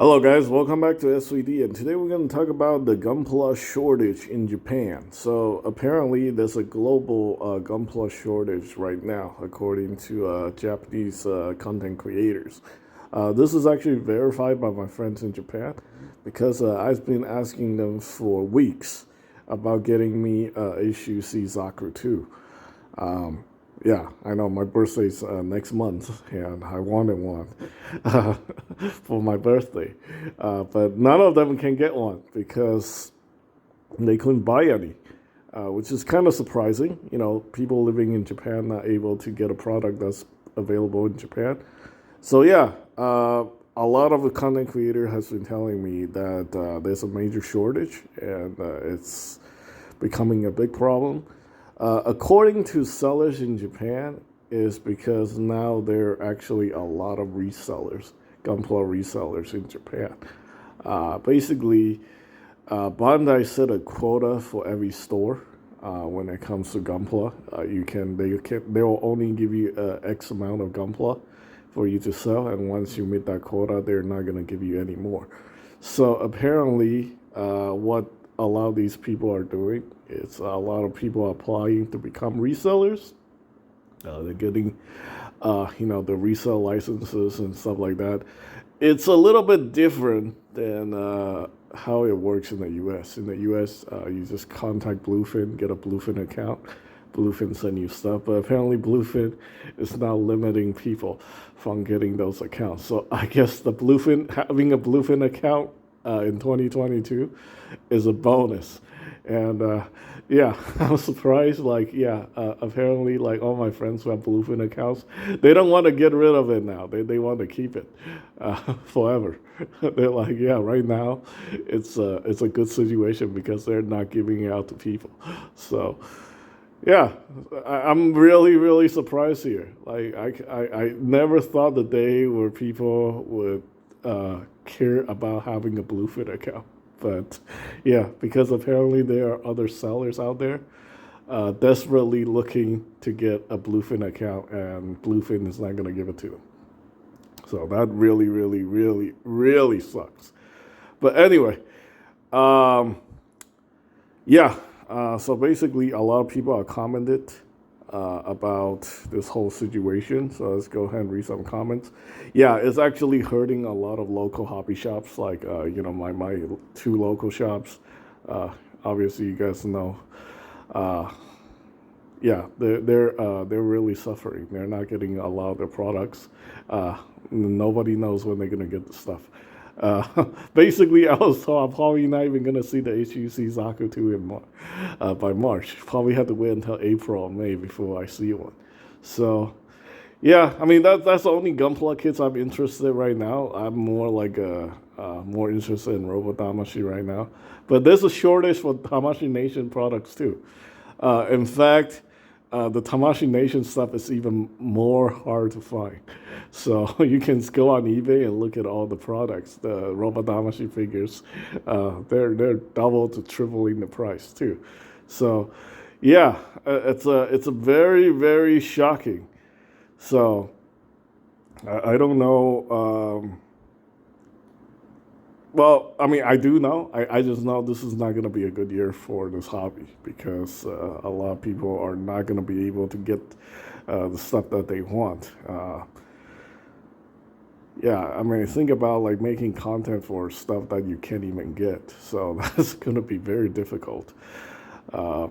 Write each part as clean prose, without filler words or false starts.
Hello guys, welcome back to SVD, and today we're going to talk about the Gunpla shortage in Japan. So apparently there's a global Gunpla shortage right now, according to Japanese content creators. This is actually verified by my friends in Japan because I've been asking them for weeks about getting me HUC Zaku 2. Yeah, I know my birthday's next month, and I wanted one uh, for my birthday. But none of them can get one because they couldn't buy any, which is kind of surprising. You know, people living in Japan not able to get a product that's available in Japan. So yeah, a lot of the content creator has been telling me that there's a major shortage, and it's becoming a big problem. According to sellers in Japan, is because now there are actually a lot of resellers, Gunpla resellers in Japan. Basically, Bandai set a quota for every store when it comes to Gunpla. They will only give you X amount of Gunpla for you to sell, and once you meet that quota, they're not going to give you any more. So apparently, what a lot of these people are doing is a lot of people are applying to become resellers. They're getting, the resale licenses and stuff like that. It's a little bit different than how it works in the U.S. In the U.S., you just contact Bluefin, get a Bluefin account. Bluefin send you stuff, but apparently Bluefin is now limiting people from getting those accounts. So I guess having a Bluefin account in 2022 is a bonus. And yeah, I was surprised. Apparently, like all my friends who have Bluefin accounts, they don't want to get rid of it now. They want to keep it forever. They're like, yeah, right now, it's a good situation because they're not giving it out to people. So yeah, I'm really, really surprised here. I never thought the day where people would care about having a Bluefin account. But yeah, because apparently there are other sellers out there desperately looking to get a Bluefin account, and Bluefin is not going to give it to them. So that really, really, really, really sucks. But anyway, um, yeah, so basically, a lot of people have commented about this whole situation. So let's go ahead and read some comments. Yeah, it's actually hurting a lot of local hobby shops, like my two local shops. Obviously, you guys know. Uh, yeah, they're really suffering. They're not getting a lot of their products. Nobody knows when they're gonna get the stuff. Basically, I was told I'm probably not even gonna see the HUC Zaku 2 by March. Probably have to wait until April or May before I see one. So yeah, I mean that's the only Gunpla kits I'm interested in right now. I'm more interested in Robo Damashi right now. But there's a shortage for Tamashi Nation products too. In fact, the Tamashi Nation stuff is even more hard to find. So you can go on eBay and look at all the products. The Robo Damashi figures, they're double to tripling the price too. So yeah, it's a very, very shocking. So I don't know. Well, I mean, I do know. I just know this is not going to be a good year for this hobby because a lot of people are not going to be able to get the stuff that they want. Yeah, I mean, think about like making content for stuff that you can't even get. So that's going to be very difficult uh,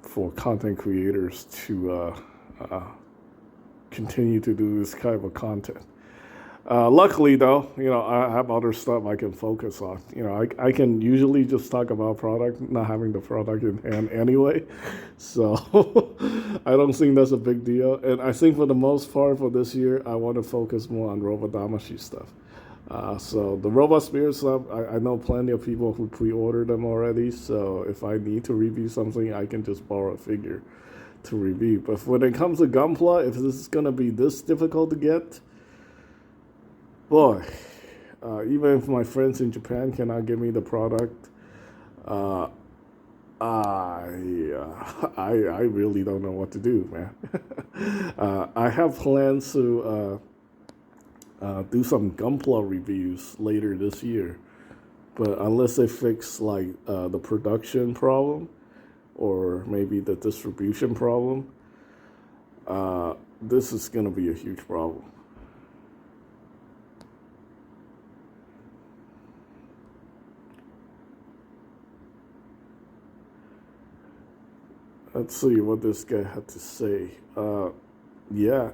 for content creators to continue to do this kind of content. Luckily, though, I have other stuff I can focus on. I can usually just talk about product, not having the product in hand anyway. So I don't think that's a big deal. And I think for the most part for this year, I want to focus more on Robot Damashi stuff. So the Robot Spirit stuff, I know plenty of people who pre-ordered them already. So if I need to review something, I can just borrow a figure to review. But when it comes to Gunpla, if this is going to be this difficult to get, boy, even if my friends in Japan cannot give me the product, uh, I really don't know what to do, man. I have plans to do some Gunpla reviews later this year. But unless they fix like the production problem or maybe the distribution problem, this is going to be a huge problem. Let's see what this guy had to say. Yeah.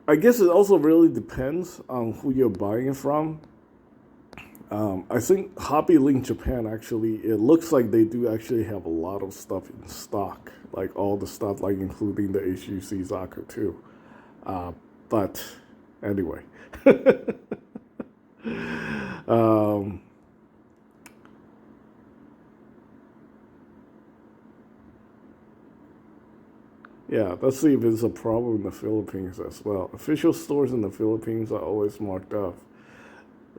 I guess it also really depends on who you're buying it from. I think Hobby Link Japan actually, it looks like they do actually have a lot of stuff in stock, like all the stuff, like including the HUC Zaku too. But anyway, um, yeah, let's see if it's a problem in the Philippines as well. Official stores in the Philippines are always marked up.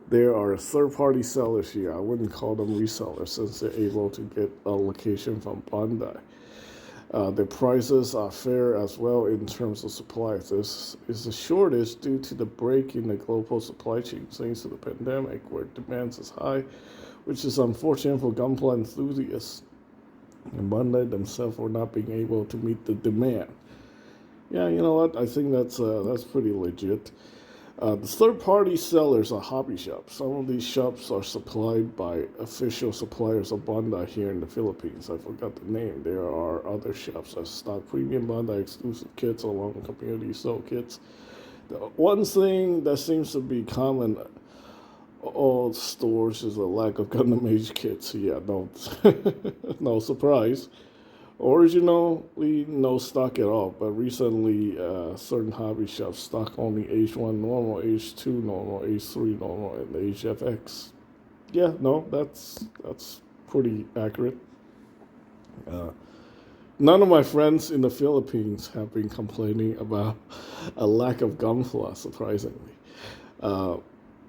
There are third-party sellers here. I wouldn't call them resellers since they're able to get a location from Bandai. The prices are fair as well in terms of supplies. This is a shortage due to the break in the global supply chain thanks to the pandemic, where demand is high, which is unfortunate for Gunpla enthusiasts. And Bandai themselves were not being able to meet the demand. Yeah, you know what? I think that's pretty legit. The third-party sellers are hobby shops. Some of these shops are supplied by official suppliers of Bandai here in the Philippines. I forgot the name. There are other shops that stock premium Bandai exclusive kits along with community sold kits. The one thing that seems to be common all stores is a lack of Gundam Age kits. Yeah, no, no surprise. Originally, no stock at all, but recently, certain hobby shops stock only H1 normal, H2 normal, H3 normal, and HFX. Yeah, no, that's pretty accurate. None of my friends in the Philippines have been complaining about a lack of Gunpla, surprisingly.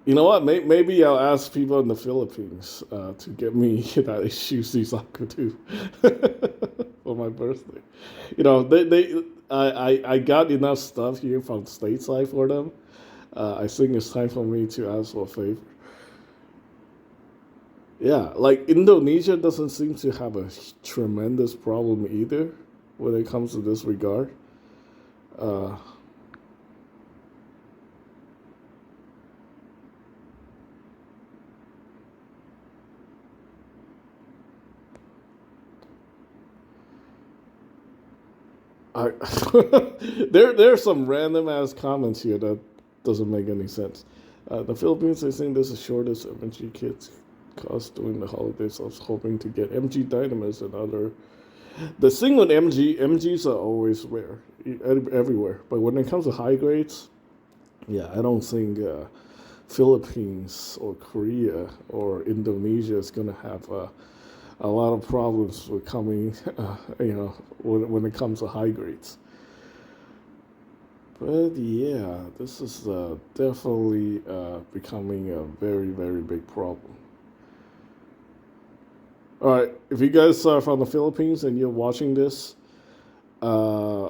You know what? Maybe I'll ask people in the Philippines to get me that HUC Zaku too for my birthday. You know, I got enough stuff here from stateside for them. I think it's time for me to ask for a favor. Yeah, like Indonesia doesn't seem to have a tremendous problem either when it comes to this regard. Uh, I there's some random ass comments here that doesn't make any sense. The Philippines, I think there's a shortage of MG kits caused during the holidays. I was hoping to get MG Dynamis and other. The thing with MGs are always rare everywhere. But when it comes to high grades, yeah, I don't think Philippines or Korea or Indonesia is gonna have a lot of problems with coming, when it comes to high grades. But yeah, this is definitely becoming a very, very big problem. All right, if you guys are from the Philippines and you're watching this, uh,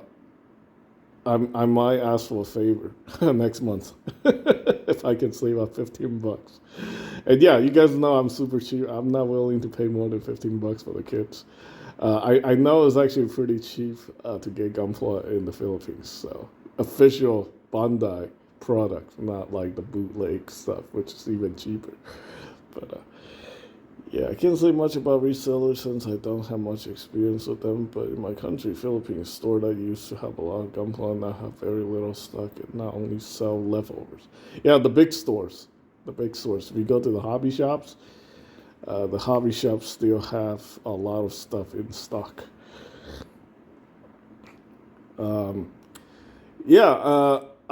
I might ask for a favor next month if I can save up $15. And yeah, you guys know I'm super cheap. I'm not willing to pay more than $15 for the kits. I know it's actually pretty cheap to get Gunpla in the Philippines. So official Bandai product, not like the bootleg stuff, which is even cheaper. But yeah, I can't say much about resellers since I don't have much experience with them, but in my country, Philippines, store that used to have a lot of Gunpla now have very little stock and not only sell leftovers. Yeah, the big stores. The big stores. If you go to the hobby shops still have a lot of stuff in stock.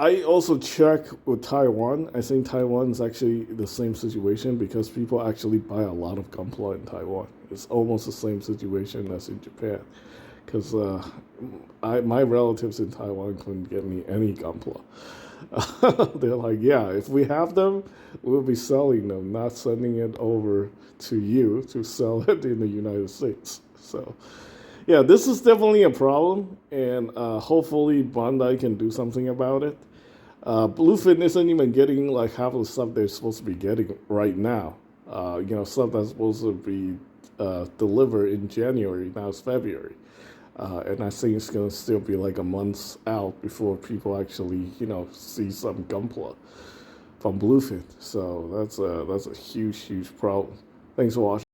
I also check with Taiwan. I think Taiwan is actually the same situation because people actually buy a lot of Gunpla in Taiwan. It's almost the same situation as in Japan. Because my relatives in Taiwan couldn't get me any Gunpla. They're like, yeah, if we have them, we'll be selling them, not sending it over to you to sell it in the United States. So, yeah, this is definitely a problem, and hopefully Bandai can do something about it. Bluefin isn't even getting like half of the stuff they're supposed to be getting right now. Stuff that's supposed to be delivered in January, now it's February. And I think it's going to still be like a month out before people actually, see some Gunpla from Bluefin. So that's a huge, huge problem. Thanks for watching.